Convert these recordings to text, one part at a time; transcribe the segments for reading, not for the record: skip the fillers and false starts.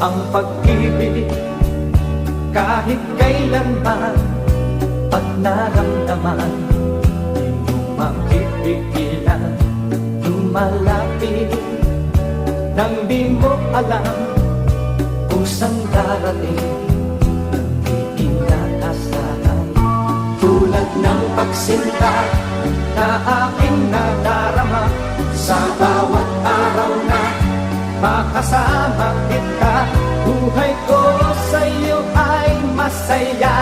Ang pag-ibig kahit kailanman, pag naramdaman, di mo mapipigilan lumalapit, nang di mo alam kung saan darating, nang di inaasahan. Tulad ng pagsinta na aking nadarama, sa bawat araw na makasama kita, buhay ko sa'yo ay masaya.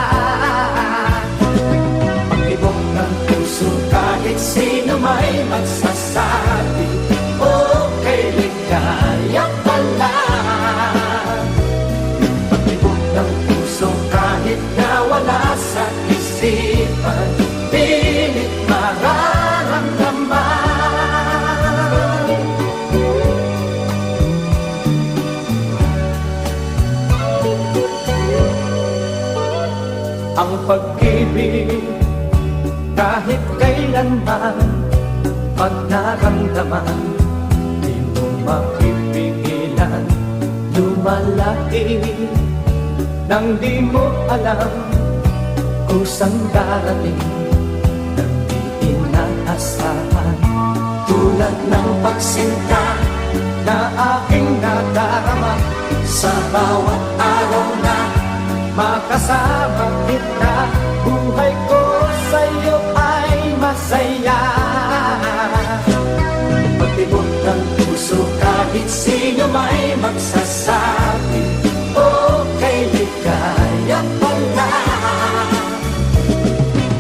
Pag-ibok ng puso kahit sino may magsasabi, okay, ligaya pala. Pag-ibok ng puso kahit na wala sa isipan, pilit mararamdaman. Ang pag-ibig kahit kailanman, pag naramdaman, di mo mapipigilan lumalaki, nang di mo alam kung saan darating, nang di inaasahan. Tulad ng pagsinta na aking nadarama, sa bawat araw na makasama kita, buhay ko sa'yo ay masaya. Pag-ibok ng puso kahit sino may magsasabi, okay, ligaya pala.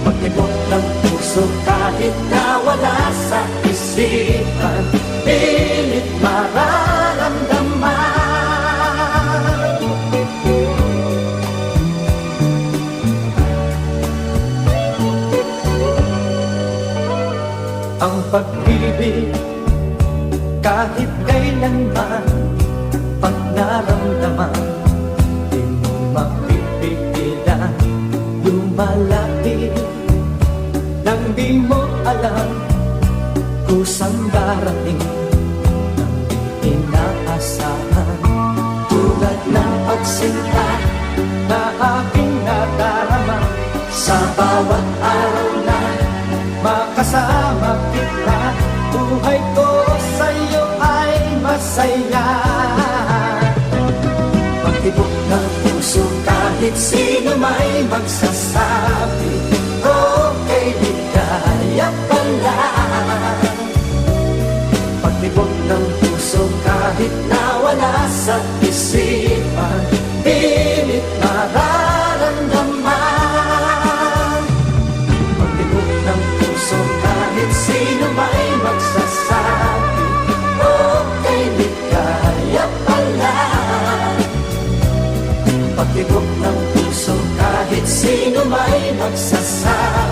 Pag-ibok ng puso kahit na wala sa isipan, pilit mararamdaman. Ang pag-ibig kahit kailanman, pag naramdaman, di mo mapipigilan lumalapit, nang di mo alam kung saan darating, nang di inaasahan. Tulad ng pagsinta na aking nadarama, sa bawat araw na makasama kita, buhay ko sa'yo ay masaya. Pag-ibok ng puso kahit sino may magsasabi, okay, ligaya pala. Pag-ibok ng puso kahit na wala sa isipan, pilit mararamdaman. Pag-ibok ng puso kahit sino may magsasabi, okay, ligaya pala. Pag-ibok ng puso kahit sino may magsasabi,